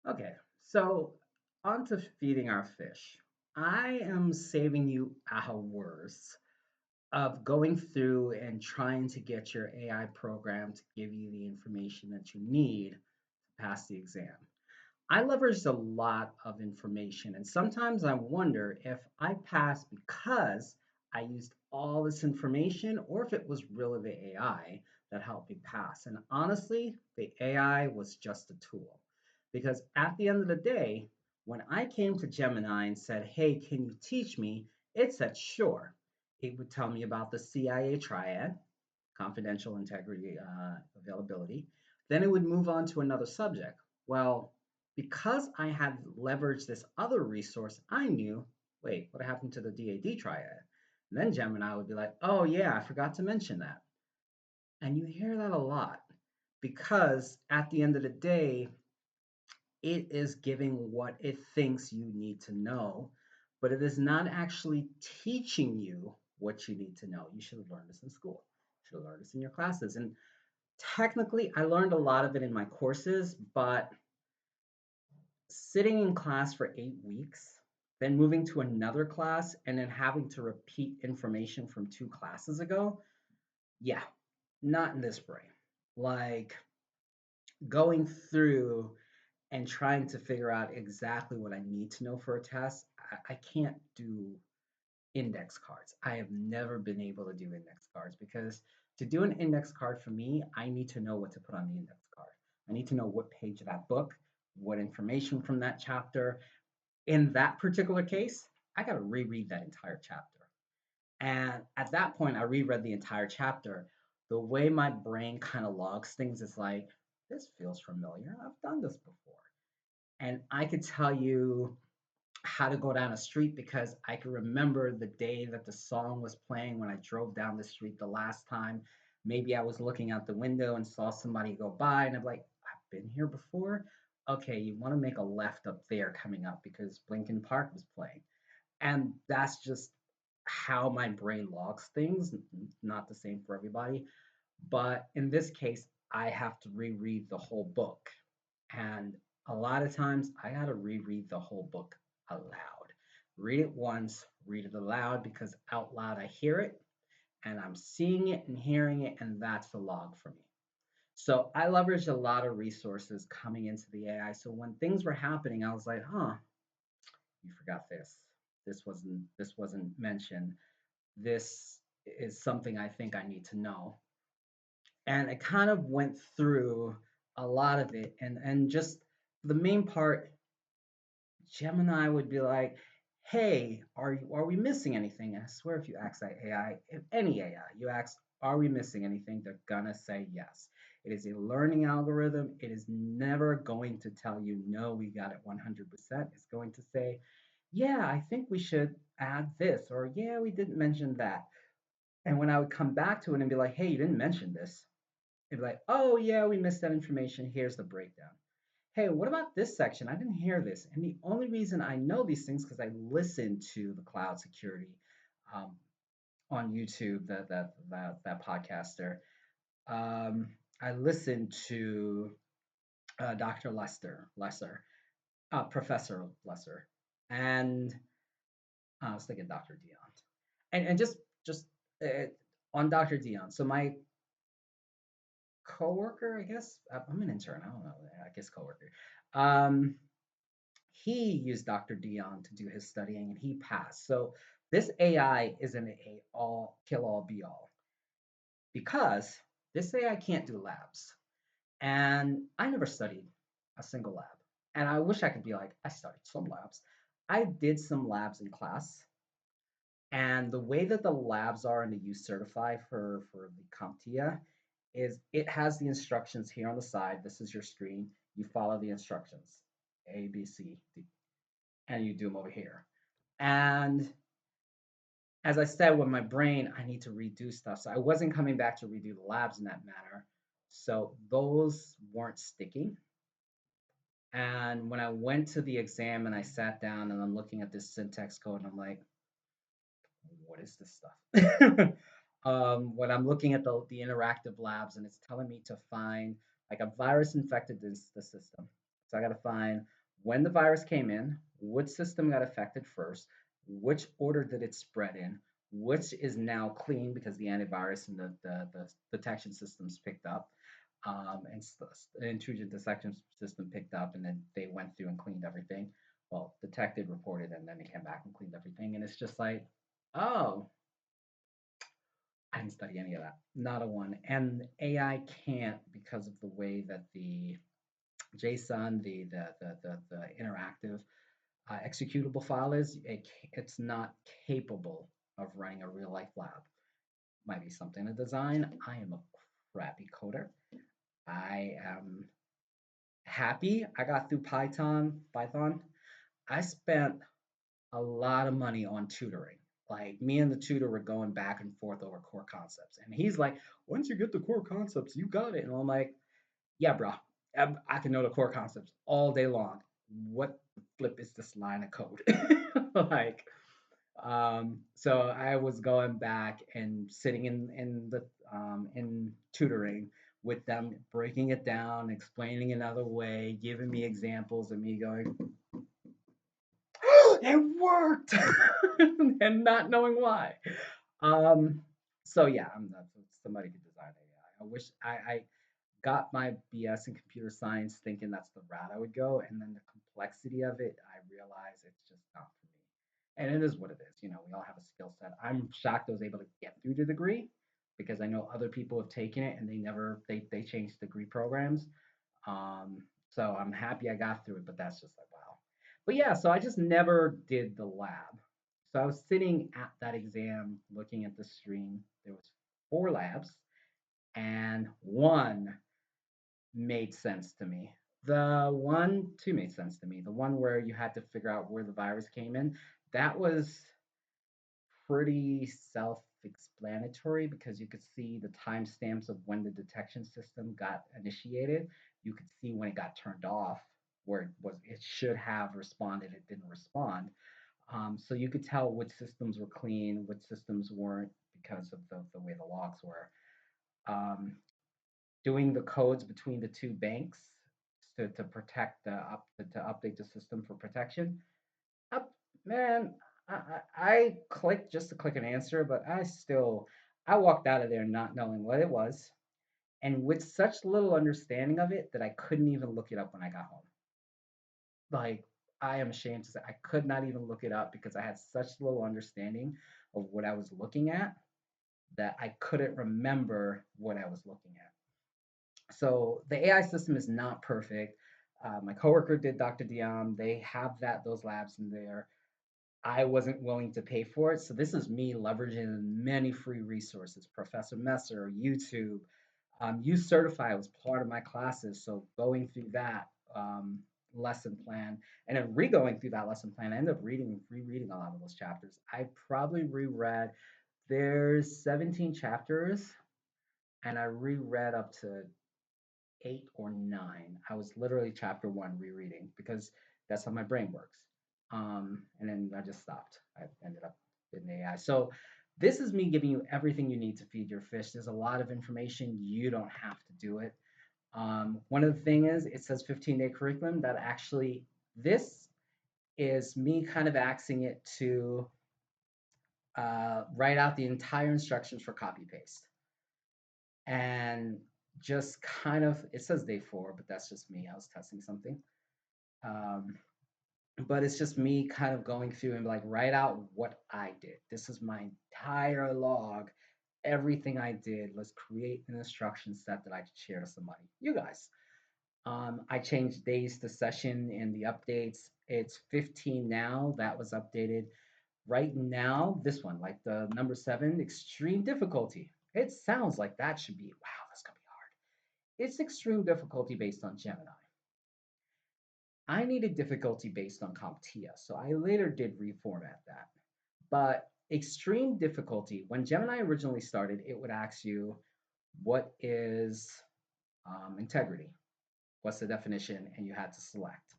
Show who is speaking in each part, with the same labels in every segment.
Speaker 1: Okay, so on to feeding our fish. I am saving you hours of going through and trying to get your AI program to give you the information that you need to pass the exam. I leveraged a lot of information, and sometimes I wonder if I passed because I used all this information or if it was really the AI that helped me pass. And honestly, the AI was just a tool because at the end of the day, when I came to Gemini and said, "Hey, can you teach me?" it said, "Sure." It would tell me about the CIA triad, confidential integrity, availability. Then it would move on to another subject. Well, because I had leveraged this other resource, I knew, wait, what happened to the DAD triad? And then Gemini would be like, oh, yeah, I forgot to mention that. And you hear that a lot because at the end of the day, it is giving what it thinks you need to know, but it is not actually teaching you what you need to know. You should have learned this in school. You should have learned this in your classes. And technically, I learned a lot of it in my courses, but sitting in class for 8 weeks, then moving to another class, and then having to repeat information from 2 classes ago, yeah, not in this brain. Like going through and trying to figure out exactly what I need to know for a test, I can't do index cards. I have never been able to do index cards because to do an index card for me, I need to know what to put on the index card. I need to know what page of that book, what information from that chapter. In that particular case, I got to reread that entire chapter. And at that point, I reread the entire chapter. The way my brain kind of logs things is like, this feels familiar. I've done this before. And I could tell you how to go down a street because I can remember the day that the song was playing when I drove down the street the last time. Maybe I was looking out the window and saw somebody go by, and I'm like, I've been here before. Okay, you want to make a left up there coming up because Blinken Park was playing. And that's just how my brain logs things, not the same for everybody. But in this case, I have to reread the whole book. And a lot of times I got to reread the whole book aloud. Read it once, read it aloud because out loud I hear it and I'm seeing it and hearing it, and that's the log for me. So I leveraged a lot of resources coming into the AI. So when things were happening, I was like, huh, you forgot this. This wasn't mentioned. This is something I think I need to know. And I kind of went through a lot of it, and just the main part, Gemini would be like, "Hey, are we missing anything?" And I swear, if you ask that AI, if any AI, you ask, "Are we missing anything?" They're gonna say yes. It is a learning algorithm. It is never going to tell you, "No, we got it 100%." It's going to say, "Yeah, I think we should add this," or "Yeah, we didn't mention that." And when I would come back to it and be like, "Hey, you didn't mention this," it'd be like, "Oh yeah, we missed that information. Here's the breakdown." Hey, what about this section? I didn't hear this. And the only reason I know these things because I listened to the cloud security um, on YouTube, that podcaster. I listened to Dr. Professor Lesser, and I was thinking Dr. Dion, and just uh, on Dr. Dion. So my coworker, I guess I'm an intern. I don't know. I guess coworker. Um, he used Dr. Dion to do his studying and he passed. So this AI isn't a all kill all be all because this AI can't do labs. And I never studied a single lab. And I wish I could be like, I studied some labs. I did some labs in class. And the way that the labs are and the U certify for the CompTIA is it has the instructions here on the side. This is your screen. You follow the instructions A, B, C, D, and you do them over here. And as I said, with my brain, I need to redo stuff. So I wasn't coming back to redo the labs in that manner. So those weren't sticking. And when I went to the exam and I sat down and I'm looking at this syntax code and I'm like, what is this stuff? When I'm looking at the interactive labs and it's telling me to find like a virus infected the system. So I got to find when the virus came in, which system got affected first, which order did it spread in, which is now clean because the antivirus and the detection systems picked up, the intrusion detection system picked up, and then they went through and cleaned everything. Well, detected, reported, and then they came back and cleaned everything. And it's just like, oh, I didn't study any of that, not a one. And AI can't because of the way that the JSON, the interactive executable file is. It's not capable of running a real life lab. Might be something to design. I am a crappy coder. I am happy I got through Python. I spent a lot of money on tutoring. Like me and the tutor were going back and forth over core concepts. And he's like, once you get the core concepts, you got it. And I'm like, yeah, bro, I can know the core concepts all day long. What the flip is this line of code? like, so I was going back and sitting in tutoring with them, breaking it down, explaining another way, giving me examples, and me going, it worked, and not knowing why. Um, so yeah, I'm not, somebody could design AI. I wish I got my BS in computer science thinking that's the route I would go, and then the complexity of it, I realized it's just not for me. And it is what it is. You know, we all have a skill set. I'm shocked I was able to get through the degree because I know other people have taken it and they changed degree programs. So I'm happy I got through it, but that's just like wow. But yeah, so I just never did the lab. So I was sitting at that exam looking at the screen. There was four labs and one made sense to me. Two made sense to me. The one where you had to figure out where the virus came in, that was pretty self-explanatory because you could see the timestamps of when the detection system got initiated. You could see when it got turned off, where it should have responded, it didn't respond. So you could tell which systems were clean, which systems weren't because of the way the logs were. Um, Doing the codes between the two banks to protect to update the system for protection. Up, man, I clicked just to click an answer, but I walked out of there not knowing what it was and with such little understanding of it that I couldn't even look it up when I got home. Like I am ashamed to say I could not even look it up because I had such little understanding of what I was looking at that I couldn't remember what I was looking at. So the AI system is not perfect. My coworker did Dr. Dion. They have those labs in there. I wasn't willing to pay for it. So this is me leveraging many free resources, Professor Messer, YouTube. Use Certify was part of my classes. So going through that lesson plan and then re-going through that lesson plan, I ended up rereading a lot of those chapters. I probably reread, there's 17 chapters and I reread up to 8 or 9. I was literally chapter one rereading because that's how my brain works. And then I just stopped. I ended up in AI. So this is me giving you everything you need to feed your fish. There's a lot of information. You don't have to do it. One of the thing is it says 15-day curriculum. That actually this is me kind of axing it to write out the entire instructions for copy paste and just kind of it says day four, but that's just me. I was testing something. Um, but it's just me kind of going through and like write out what I did. This is my entire log. Everything I did. Let's create an instruction set that I could share to somebody. You guys. I changed days to session in the updates. It's 15 now. That was updated. Right now, this one, like the number 7, extreme difficulty. It sounds like that should be, wow, that's gonna be hard. It's extreme difficulty based on Gemini. I needed difficulty based on CompTIA, so I later did reformat that. But extreme difficulty, when Gemini originally started, it would ask you, what is integrity? What's the definition? And you had to select.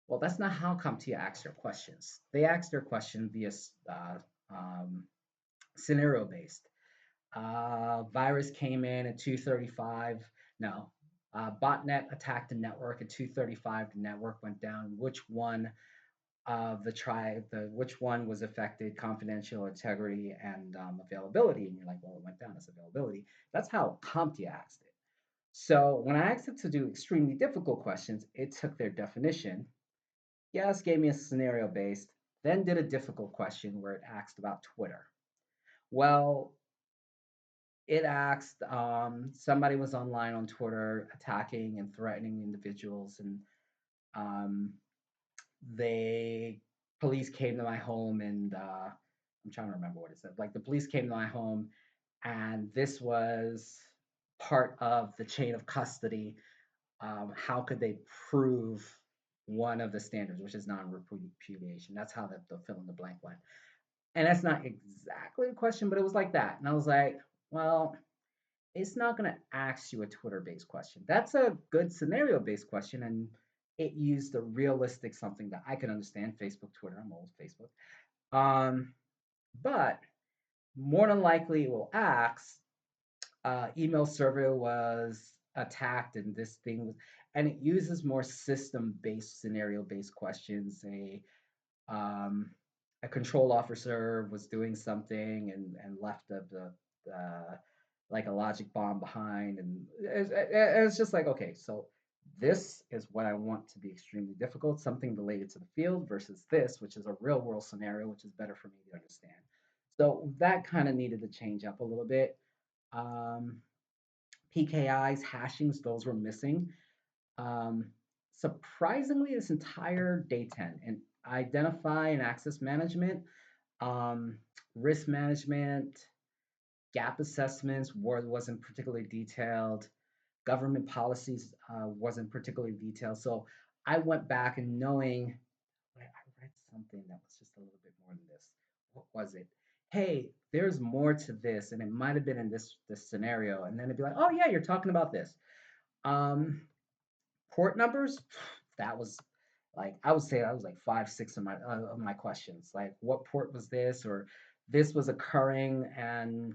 Speaker 1: Well, that's not how CompTIA asks their questions. They ask their question via um, scenario based. Virus came in at 2:35. No. Botnet attacked the network at 2:35. The network went down. Which one of which one was affected? Confidential integrity and availability. And you're like, well, it went down as availability. That's how CompTIA asked it. So when I asked it to do extremely difficult questions, it took their definition. Yes, gave me a scenario based, then did a difficult question where it asked about Twitter. Well, it asked somebody was online on Twitter attacking and threatening individuals, and um, they police came to my home, and I'm trying to remember what it said. Like the police came to my home, and this was part of the chain of custody. How could they prove one of the standards, which is non-repudiation? That's how the fill in the blank went. And that's not exactly a question, but it was like that. And I was like, well, it's not going to ask you a Twitter based question. That's a good scenario based question. And it used a realistic something that I can understand Facebook, Twitter. I'm old Facebook. Um, but more than likely, it will ask email server was attacked and this thing was, and it uses more system based, scenario based questions. Um, a control officer was doing something and left like a logic bomb behind, and it's just like, okay, so this is what I want to be extremely difficult, something related to the field versus this, which is a real world scenario, which is better for me to understand. So that kind of needed to change up a little bit. Um, PKIs, hashings, those were missing. Um, Surprisingly, this entire day 10 and identify and access management, um, risk management, gap assessments wasn't particularly detailed. Government policies wasn't particularly detailed. So I went back and knowing I read something that was just a little bit more than this. What was it? Hey, there's more to this, and it might have been in this scenario, and then it'd be like, oh yeah, you're talking about this. Um, Port numbers, that was like I would say that was like 5, 6 of my questions. Like, what port was this, or this was occurring, and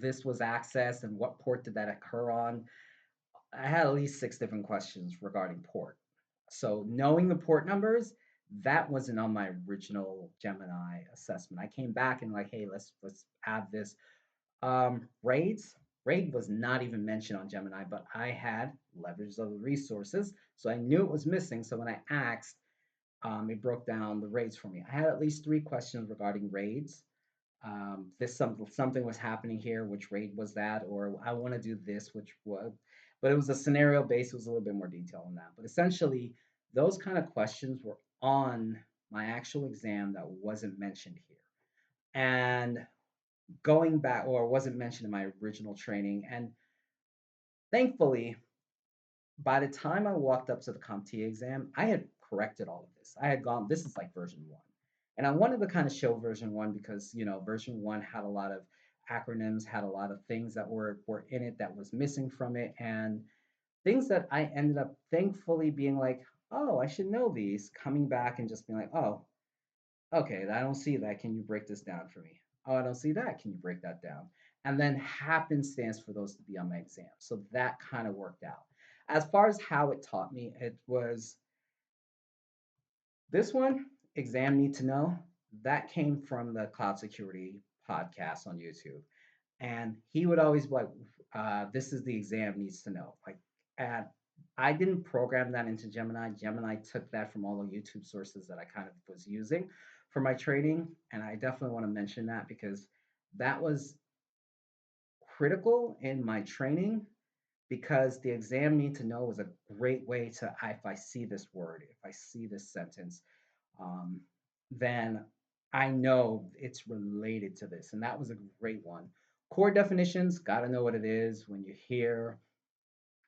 Speaker 1: this was accessed, and what port did that occur on? I had at least 6 different questions regarding port. So knowing the port numbers, that wasn't on my original Gemini assessment. I came back and like, hey, let's add this. Raids, raid was not even mentioned on Gemini, but I had leverage of the resources, so I knew it was missing. So when I asked, it broke down the raids for me. I had at least 3 questions regarding raids. This something was happening here. Which raid was that? Or I want to do this, which was, but it was a scenario based. It was a little bit more detail on that. But essentially, those kind of questions were on my actual exam that wasn't mentioned here. And going back, or wasn't mentioned in my original training. And thankfully, by the time I walked up to the CompTIA exam, I had corrected all of this. I had gone, this is like version 1. And I wanted to kind of show version 1 because, version 1 had a lot of acronyms, had a lot of things that were in it that was missing from it, and things that I ended up thankfully being like, oh, I should know these, coming back and just being like, oh, okay, I don't see that. Can you break this down for me? Oh, I don't see that. Can you break that down? And then happenstance for those to be on my exam. So that kind of worked out. As far as how it taught me, it was this one, exam need to know, that came from the cloud security podcast on YouTube. And he would always be like, this is the exam needs to know. Like, and I didn't program that into Gemini. Gemini took that from all the YouTube sources that I kind of was using for my training. And I definitely want to mention that because that was critical in my training because the exam need to know was a great way to, if I see this word, if I see this sentence, um, then I know it's related to this. And that was a great one. Core definitions, got to know what it is. When you hear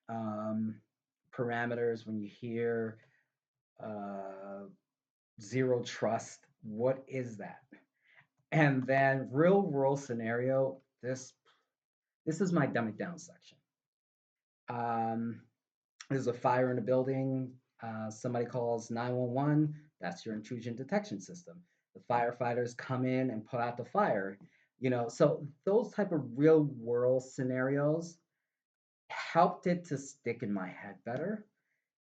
Speaker 1: um, parameters, when you hear uh, zero trust, what is that? And then real world scenario, this is my dumb it down section. Um, there's a fire in a building. Somebody calls 911. That's your intrusion detection system. The firefighters come in and put out the fire. So those type of real world scenarios helped it to stick in my head better.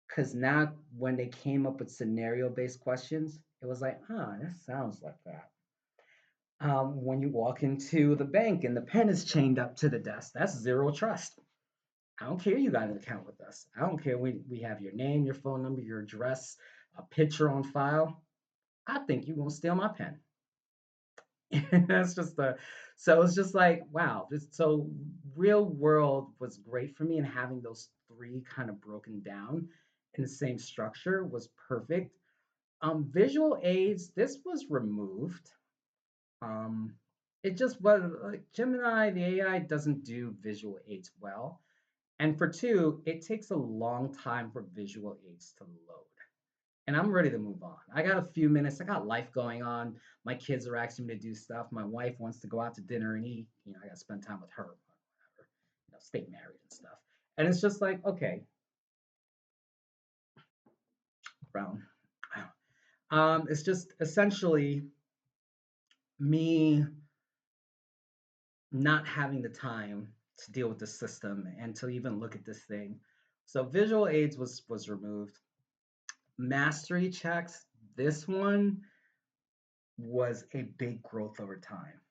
Speaker 1: Because now when they came up with scenario based questions, it was like, that sounds like that. When you walk into the bank and the pen is chained up to the desk, that's zero trust. I don't care you got an account with us. I don't care we have your name, your phone number, your address, a picture on file. I think you're gonna steal my pen. That's just the so it's just like wow. So real world was great for me, and having those three kind of broken down in the same structure was perfect. Visual aids, this was removed. Um, it just was like Gemini, the AI doesn't do visual aids well. And for two, it takes a long time for visual aids to load. And I'm ready to move on. I got a few minutes. I got life going on. My kids are asking me to do stuff. My wife wants to go out to dinner and eat. I got to spend time with her, whatever, stay married and stuff. And it's just like, okay, Brown. It's just essentially me not having the time to deal with the system and to even look at this thing. So visual aids was removed. Mastery checks. This one was a big growth over time.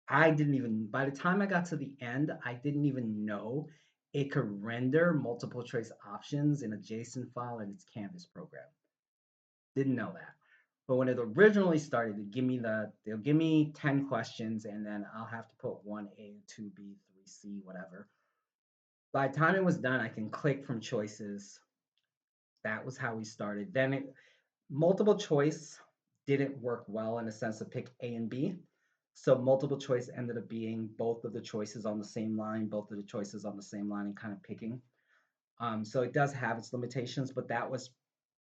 Speaker 1: I didn't even, by the time I got to the end, I didn't even know it could render multiple choice options in a JSON file in its Canvas program. Didn't know that. But when it originally started, they'll give me 10 questions and then I'll have to put 1A, 2B, 3C, whatever. By the time it was done, I can click from choices. That was how we started. Multiple choice didn't work well in the sense of pick A and B. So multiple choice ended up being both of the choices on the same line, both of the choices on the same line, and kind of picking. So it does have its limitations, but that was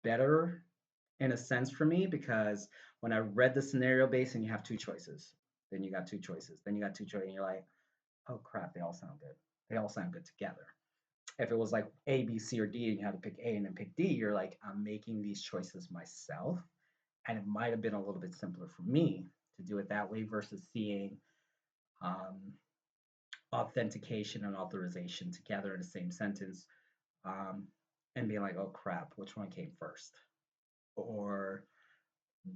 Speaker 1: better in a sense for me because when I read the scenario base and you have two choices, then you got two choices, then you got two choices, and you're like, oh crap, they all sound good. They all sound good together. If it was like A, B, C, or D, and you had to pick A and then pick D, you're like, I'm making these choices myself. And it might have been a little bit simpler for me to do it that way versus seeing um, authentication and authorization together in the same sentence um, and being like, oh crap, which one came first? Or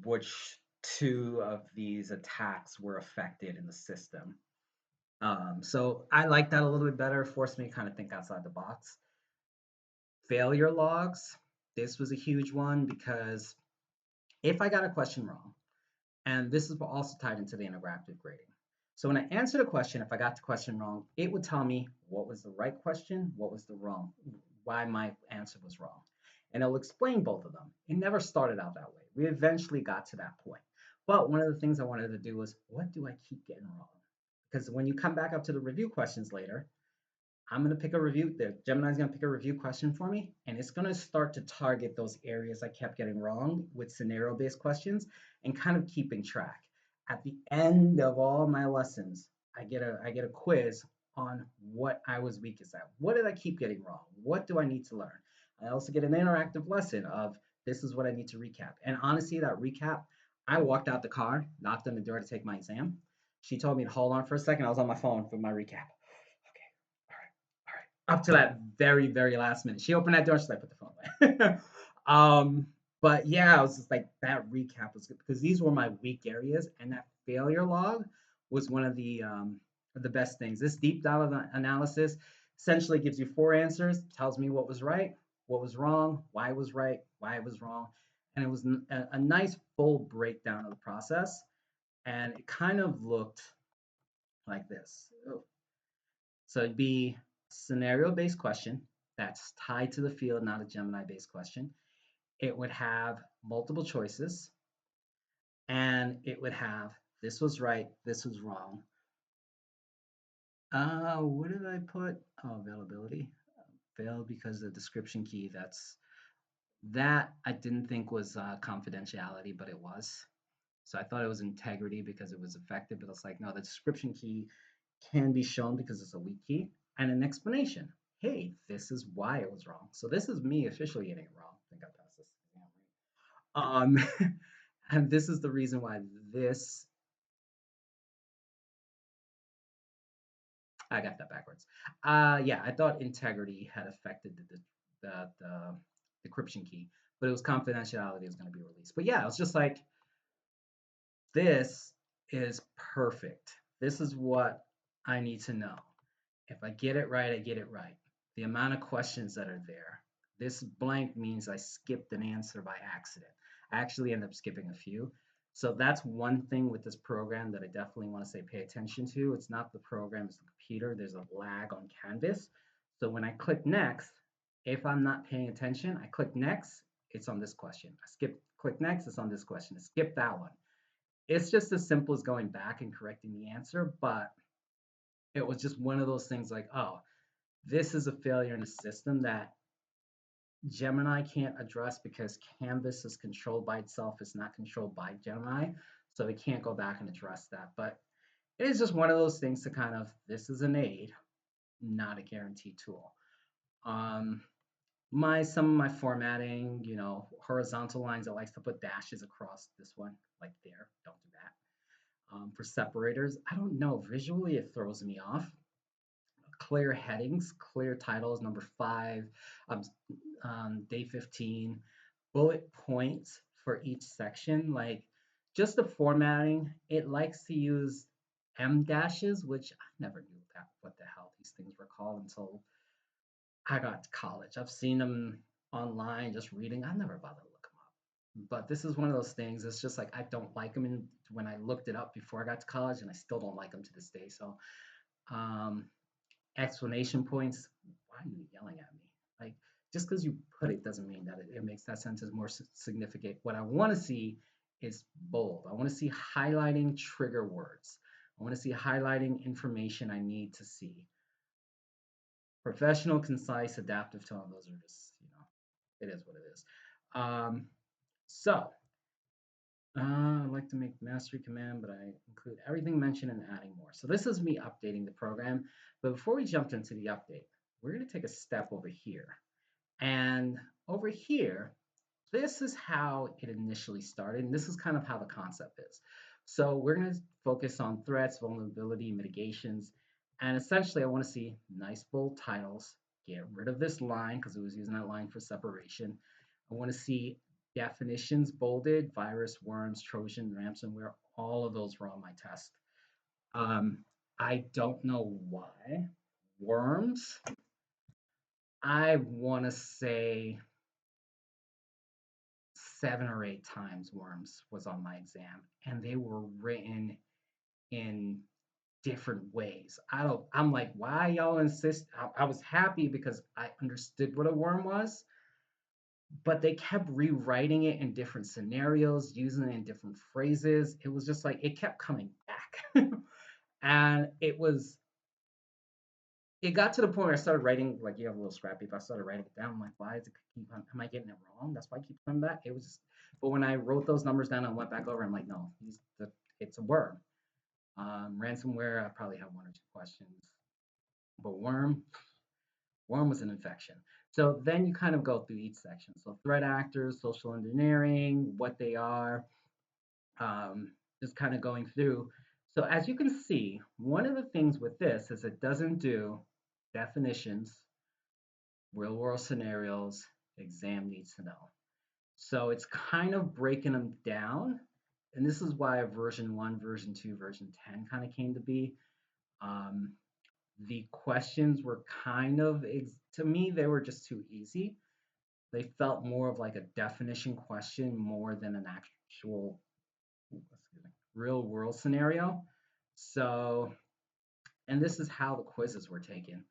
Speaker 1: which two of these attacks were affected in the system? So I like that a little bit better, forced me to kind of think outside the box. Failure logs, this was a huge one because if I got a question wrong, and this is also tied into the interactive grading. So when I answered a question, if I got the question wrong, it would tell me what was the right question, what was the wrong, why my answer was wrong. And it'll explain both of them. It never started out that way. We eventually got to that point. But one of the things I wanted to do was, what do I keep getting wrong? Because when you come back up to the review questions later, I'm going to pick a review. Gemini's going to pick a review question for me, and it's going to start to target those areas I kept getting wrong with scenario-based questions and kind of keeping track. At the end of all my lessons, I get a quiz on what I was weakest at. What did I keep getting wrong? What do I need to learn? I also get an interactive lesson of this is what I need to recap. And honestly, that recap, I walked out the car, knocked on the door to take my exam. She told me to hold on for a second. I was on my phone with my recap. Okay, all right, all right. Up to that very, very last minute. She opened that door. She's like, put the phone away. But yeah, I was just like, that recap was good because these were my weak areas, and that failure log was one of the best things. This deep dive analysis essentially gives you four answers, tells me what was right, what was wrong, why it was right, why it was wrong, and it was a nice full breakdown of the process. And it kind of looked like this. So it'd be scenario-based question that's tied to the field, not a Gemini-based question. It would have multiple choices, and it would have this was right, this was wrong. What did I put? Oh, availability. Failed because the description key, that I didn't think was confidentiality, but it was. So I thought it was integrity because it was effective, but it's like, no, the description key can be shown because it's a weak key, and an explanation. Hey, this is why it was wrong. So this is me officially getting it wrong. I think I passed this. And this is the reason why this I got that backwards. Yeah, I thought integrity had affected the decryption key, but it was confidentiality is going to be released. But yeah, it's just like this is perfect. This is what I need to know. If I get it right, I get it right. The amount of questions that are there. This blank means I skipped an answer by accident. I actually end up skipping a few. So that's one thing with this program that I definitely want to say pay attention to. It's not the program, it's the computer. There's a lag on Canvas. So when I click next, if I'm not paying attention, I click next, it's on this question. Click next, it's on this question. I skip that one. It's just as simple as going back and correcting the answer, but it was just one of those things like, oh, this is a failure in the system that Gemini can't address because Canvas is controlled by itself. It's not controlled by Gemini. So they can't go back and address that. But it is just one of those things to kind of, this is an aid, not a guaranteed tool. Um, some of my formatting, horizontal lines, it likes to put dashes across this one, like there. Don't do that. For separators, I don't know. Visually, it throws me off. Clear headings, clear titles, number 5, um, day 15, bullet points for each section. Like just the formatting, it likes to use M dashes, which I never knew what the hell these things were called until I got to college. I've seen them online just reading. I never bothered to look them up. But this is one of those things. It's just like I don't like them when I looked it up before I got to college, and I still don't like them to this day. So um, explanation points. Why are you yelling at me? Like, just because you put it doesn't mean that it makes that sentence more significant. What I want to see is bold. I want to see highlighting trigger words. I want to see highlighting information I need to see. Professional, concise, adaptive tone. Those are just, it is what it is. So I'd like to make mastery command, but I include everything mentioned and adding more. So this is me updating the program. But before we jump into the update, we're going to take a step over here. And over here, this is how it initially started. And this is kind of how the concept is. So we're going to focus on threats, vulnerability, mitigations. And essentially, I want to see nice bold titles, get rid of this line because it was using that line for separation. I want to see definitions bolded, virus, worms, Trojan, ransomware, all of those were on my test. Um, I don't know why. Worms, I want to say 7 or 8 times worms was on my exam, and they were written in different ways. I'm like, why y'all insist? I was happy because I understood what a worm was, but they kept rewriting it in different scenarios, using it in different phrases. It was just like it kept coming back. And it got to the point where I started writing, like you have a little scrap paper. I started writing it down. I'm like, why is it keep on, am I getting it wrong? That's why I keep coming back. It was just, but when I wrote those numbers down and went back over, I'm like, no, it's a worm. Ransomware, I probably have 1 or 2 questions, but worm was an infection. So then you kind of go through each section. So threat actors, social engineering, what they are, just kind of going through. So as you can see, one of the things with this is it doesn't do definitions, real world scenarios, exam needs to know. So it's kind of breaking them down. And this is why version 1, version 2, version 10 kind of came to be. Um, the questions were kind of, to me, they were just too easy. They felt more of like a definition question more than an actual real world scenario. So, and this is how the quizzes were taken.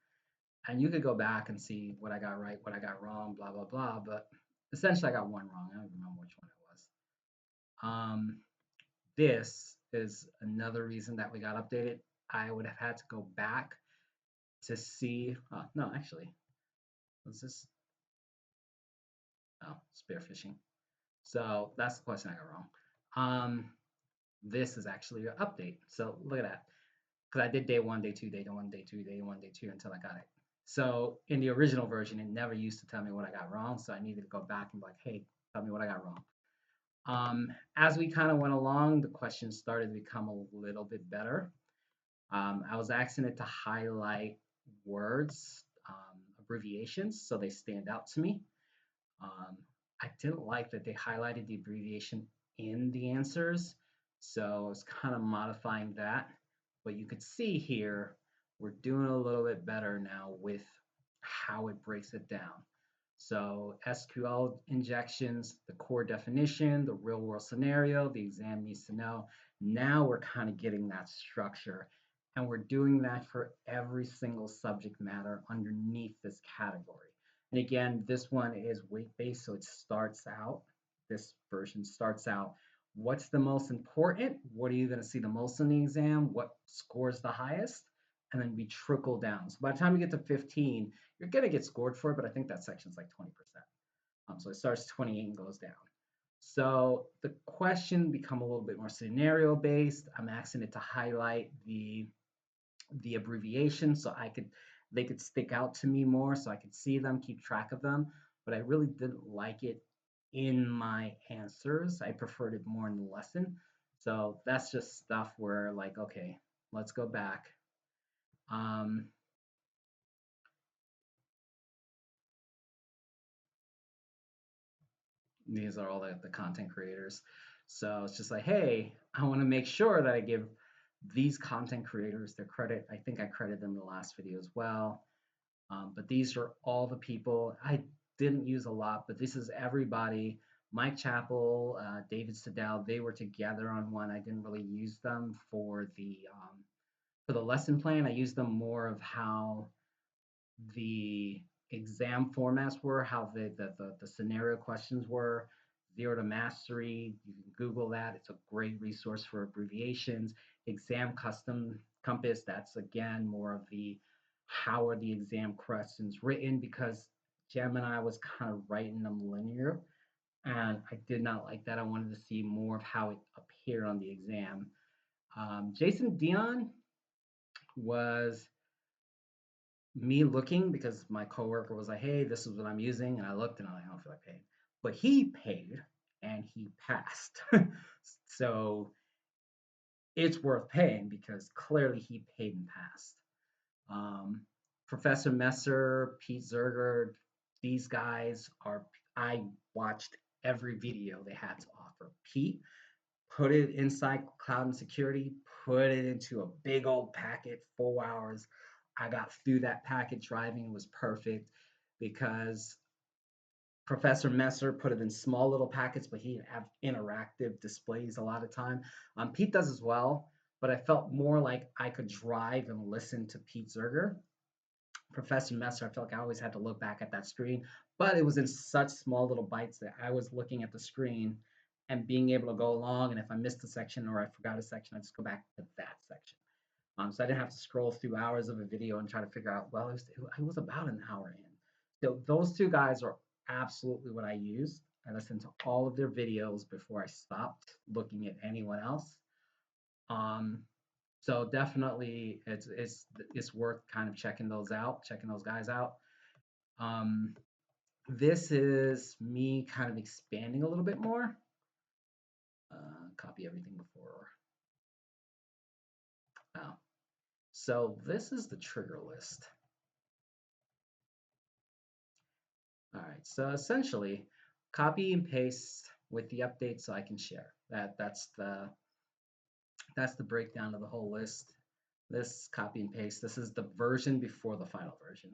Speaker 1: And you could go back and see what I got right, what I got wrong, blah, blah, blah. But essentially, I got one wrong. I don't remember which one it was. This is another reason that we got updated. I would have had to go back to see. Oh, no, actually, was this? Oh, spearfishing. So that's the question I got wrong. This is actually an update. So look at that. Because I did day 1, day 2, day 1, day 2, day 1, day 2 until I got it. So in the original version, it never used to tell me what I got wrong. So I needed to go back and be like, hey, tell me what I got wrong. As we kind of went along, the questions started to become a little bit better. I was asking it to highlight words, abbreviations, so they stand out to me. Um, I didn't like that they highlighted the abbreviation in the answers, so I was kind of modifying that. But you could see here, we're doing a little bit better now with how it breaks it down. So SQL injections, the core definition, the real world scenario, the exam needs to know. Now we're kind of getting that structure. And we're doing that for every single subject matter underneath this category. And again, this one is weight-based, so it starts out, this version starts out, what's the most important? What are you going to see the most in the exam? What scores the highest? And then we trickle down. So by the time you get to 15, you're going to get scored for it, but I think that section's like 20%. So it starts 28 and goes down. So the question become a little bit more scenario based. I'm asking it to highlight the abbreviation so they could stick out to me more so I could see them, keep track of them. But I really didn't like it in my answers. I preferred it more in the lesson. So that's just stuff where like, okay, let's go back. Um, these are all the content creators. So it's just like, hey, I want to make sure that I give these content creators their credit. I think I credited them in the last video as well. But these are all the people I didn't use a lot, but this is everybody. Mike Chappell, David Siddell, they were together on one. I didn't really use them for the lesson plan. I used them more of how the exam formats were, how the scenario questions were. Zero to Mastery, you can Google that. It's a great resource for abbreviations. Exam Custom Compass, that's again more of the how are the exam questions written because Gemini was kind of writing them linear. And I did not like that. I wanted to see more of how it appeared on the exam. Jason Dion was me looking because my coworker was like, "Hey, this is what I'm using," and I looked and I'm like, "I don't feel like paying," but he paid and he passed, so it's worth paying because clearly he paid and passed. Um, Professor Messer, Pete Zerger, these guys are. I watched every video they had to offer. Pete put it inside cloud and security, put it into a big old packet, 4 hours. I got through that packet driving. It was perfect because Professor Messer put it in small little packets, but he have interactive displays a lot of time. Pete does as well, but I felt more like I could drive and listen to Pete Zerger. Professor Messer, I felt like I always had to look back at that screen, but it was in such small little bites that I was looking at the screen and being able to go along. And if I missed a section or I forgot a section, I just go back to that section. So I didn't have to scroll through hours of a video and try to figure out, well, it was about an hour in. So those two guys are absolutely what I use. I listened to all of their videos before I stopped looking at anyone else. Um, so definitely it's worth kind of checking those out, checking those guys out. Um, this is me kind of expanding a little bit more. Copy everything before. Oh. So this is the trigger list. All right, so essentially copy and paste with the updates so I can share. That's the breakdown of the whole list. This copy and paste, this is the version before the final version.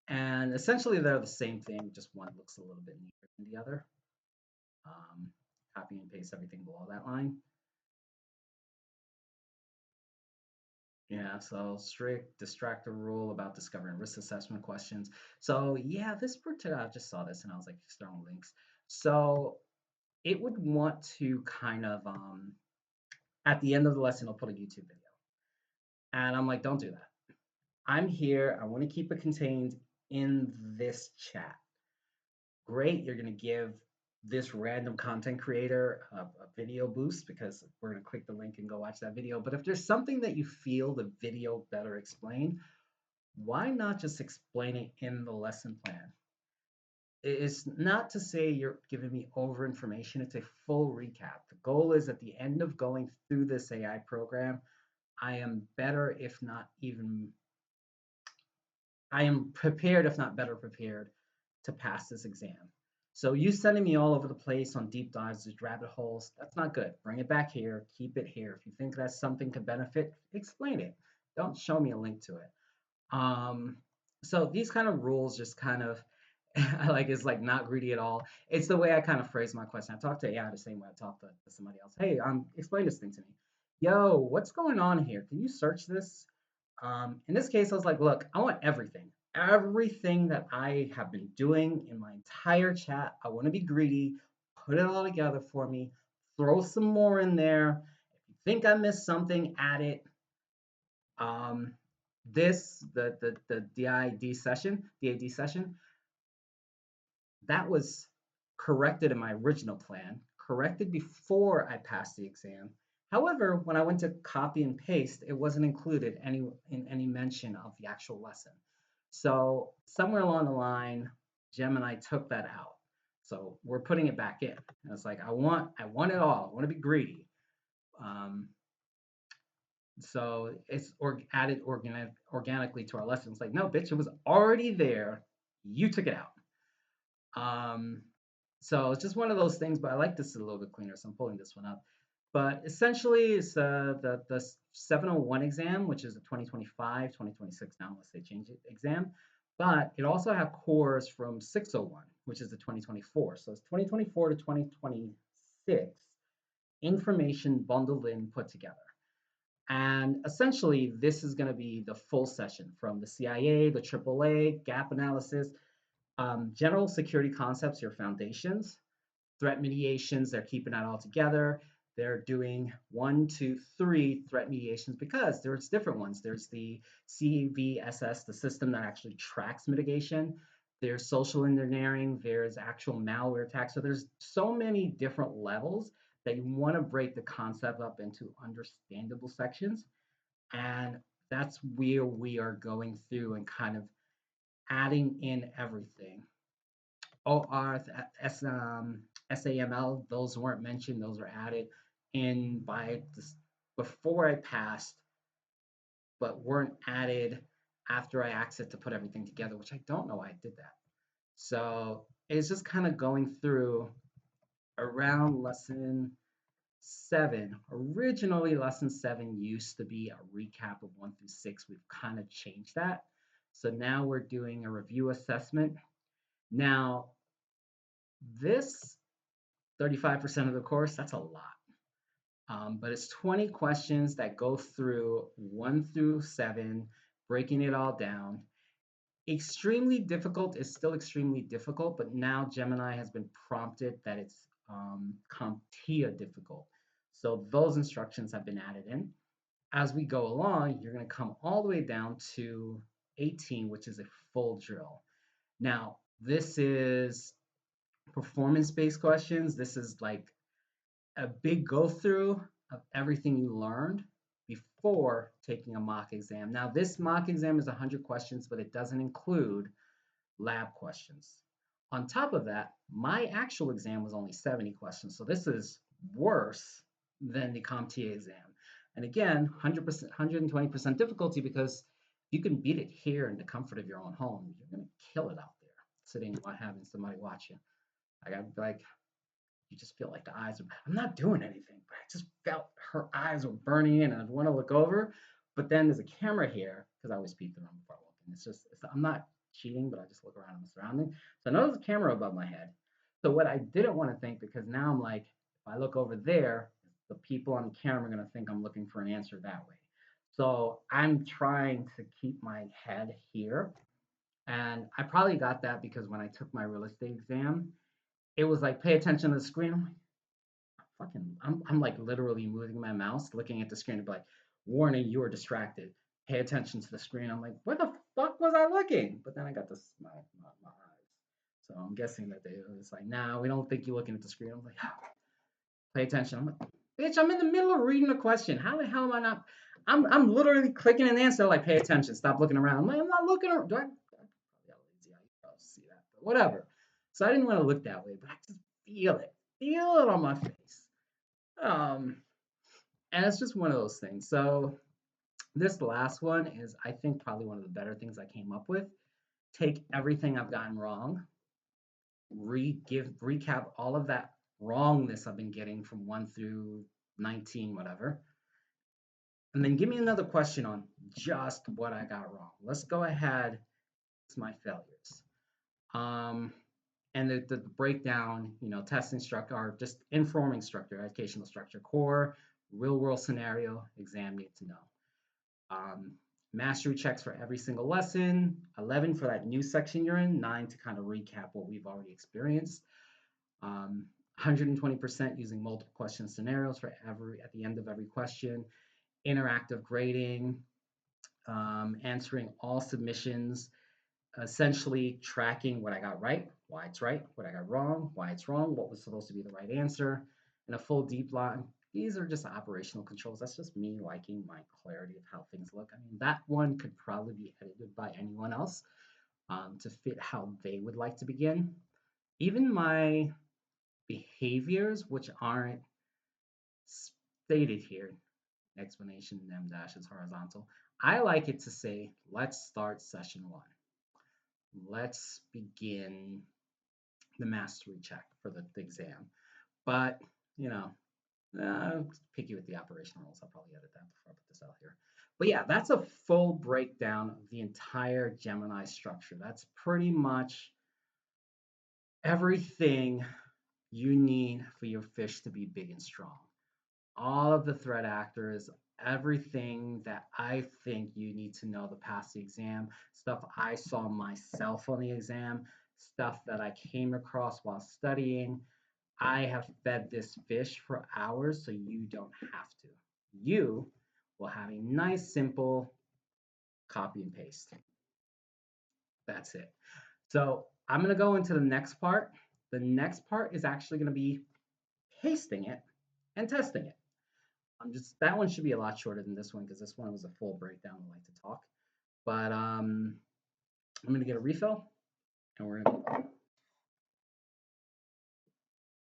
Speaker 1: And essentially they're the same thing, just one looks a little bit neater than the other. Um, Copy and paste everything below that line. Yeah, so strict distractor rule about discovering risk assessment questions. So yeah, this particular, I just saw this and I was like, external links. So it would want to kind of, at the end of the lesson, I'll put a YouTube video. And I'm like, don't do that. I'm here. I want to keep it contained in this chat. Great, you're going to give this random content creator a video boost because we're going to click the link and go watch that video. But if there's something that you feel the video better explain, why not just explain it in the lesson plan? It's not to say you're giving me over information, it's a full recap. The goal is at the end of going through this AI program, I am better, if not even, I am prepared, if not better prepared, to pass this exam. So you sending me all over the place on deep dives, these rabbit holes, that's not good. Bring it back here, keep it here. If you think that's something to benefit, explain it. Don't show me a link to it. Um, so these kind of rules just kind of like it's like not greedy at all. It's the way I kind of phrase my question. I talk to AI the same way I talk to somebody else. Hey, explain this thing to me. Yo, what's going on here? Can you search this? In this case, I was like, look, I want everything. Everything that I have been doing in my entire chat. I want to be greedy. Put it all together for me. Throw some more in there. If you think I missed something, add it. Um, the DAD session, that was corrected in my original plan, corrected before I passed the exam. However, when I went to copy and paste, it wasn't included in any mention of the actual lesson. So somewhere along the line, Gemini took that out. So we're putting it back in. And it's like I want it all. I want to be greedy. Um, so it's added organically to our lessons. Like, no, bitch, it was already there. You took it out. Um, so it's just one of those things, but I like this a little bit cleaner, so I'm pulling this one up. But essentially, it's the 701 exam, which is a 2025, 2026 now, unless they change it, exam. But it also have cores from 601, which is the 2024. So it's 2024 to 2026 information bundled in, put together. And essentially, this is going to be the full session from the CIA, the AAA, gap analysis, general security concepts, your foundations, threat mediations, they're keeping that all together. They're doing 1, 2, 3 threat mediations because there's different ones. There's the CVSS, the system that actually tracks mitigation. There's social engineering. There's actual malware attacks. So there's so many different levels that you want to break the concept up into understandable sections. And that's where we are going through and kind of adding in everything. OR, SAML, those weren't mentioned, those were added in by this, before I passed, but weren't added after I asked it to put everything together, which I don't know why I did that. So it's just kind of going through around lesson 7. Originally, lesson 7 used to be a recap of 1 through 6. We've kind of changed that. So now we're doing a review assessment. Now, this 35% of the course, that's a lot. But it's 20 questions that go through 1 through 7, breaking it all down. Extremely difficult is still extremely difficult, but now Gemini has been prompted that it's CompTIA difficult. So those instructions have been added in. As we go along, you're going to come all the way down to 18, which is a full drill. Now, this is performance-based questions. This is like a big go through of everything you learned before taking a mock exam. Now, this mock exam is 100 questions, but it doesn't include lab questions. On top of that, my actual exam was only 70 questions. So this is worse than the CompTIA exam. And again, 100%, 120% difficulty because you can beat it here in the comfort of your own home. You're going to kill it out there, sitting and having somebody watch you. I got like, you just feel like the eyes are, I'm not doing anything, but I just felt her eyes were burning in and I'd want to look over. But then there's a camera here because I always peek around before I walk in. I'm not cheating, but I just look around my surroundings. So I know there's a camera above my head. So what I didn't want to think, because now I'm like, if I look over there, the people on the camera are going to think I'm looking for an answer that way. So I'm trying to keep my head here. And I probably got that because when I took my real estate exam, it was like, pay attention to the screen. I'm like, I'm like literally moving my mouse, looking at the screen to be like, warning, you are distracted. Pay attention to the screen. I'm like, where the fuck was I looking? But then I got this my eyes. So I'm guessing that they was like, nah, we don't think you're looking at the screen. I'm like, pay attention. I'm like, bitch, I'm in the middle of reading a question. How the hell am I not? I'm literally clicking an answer like, pay attention, stop looking around. I'm like, I'm not looking around. Do I got lazy eye, you probably see that, but whatever. So I didn't want to look that way, but I just feel it on my face. Um, and it's just one of those things. So This last one is, I think, probably one of the better things I came up with. Take everything I've gotten wrong, recap all of that wrongness I've been getting from 1 through 19, whatever, and then give me another question on just what I got wrong. Let's go ahead. It's my failures. Um, and the breakdown, testing structure, or just informing structure, educational structure, core, real world scenario, exam need to know. Um, Mastery checks for every single lesson, 11 for that new section you're in, 9 to kind of recap what we've already experienced. 120% using multiple question scenarios for at the end of every question, interactive grading, answering all submissions, essentially tracking what I got right, why it's right, what I got wrong, why it's wrong, what was supposed to be the right answer, and a full deep line. These are just operational controls. That's just me liking my clarity of how things look. I mean, that one could probably be edited by anyone else to fit how they would like to begin. Even my behaviors, which aren't stated here, explanation m dash is horizontal. I like it to say, let's start session 1. Let's begin the mastery check for the exam. But, you know, picky with the operational rules. I'll probably edit that before I put this out here. But yeah, that's a full breakdown of the entire Gemini structure. That's pretty much everything you need for your fish to be big and strong. All of the threat actors, everything that I think you need to know to pass the exam, stuff I saw myself on the exam, stuff that I came across while studying. I have fed this fish for hours, so you don't have to. You will have a nice, simple copy and paste. That's it. So I'm going to go into the next part. The next part is actually going to be pasting it and testing it. That one should be a lot shorter than this one because this one was a full breakdown. I like to talk, but I'm going to get a refill and we're going to go.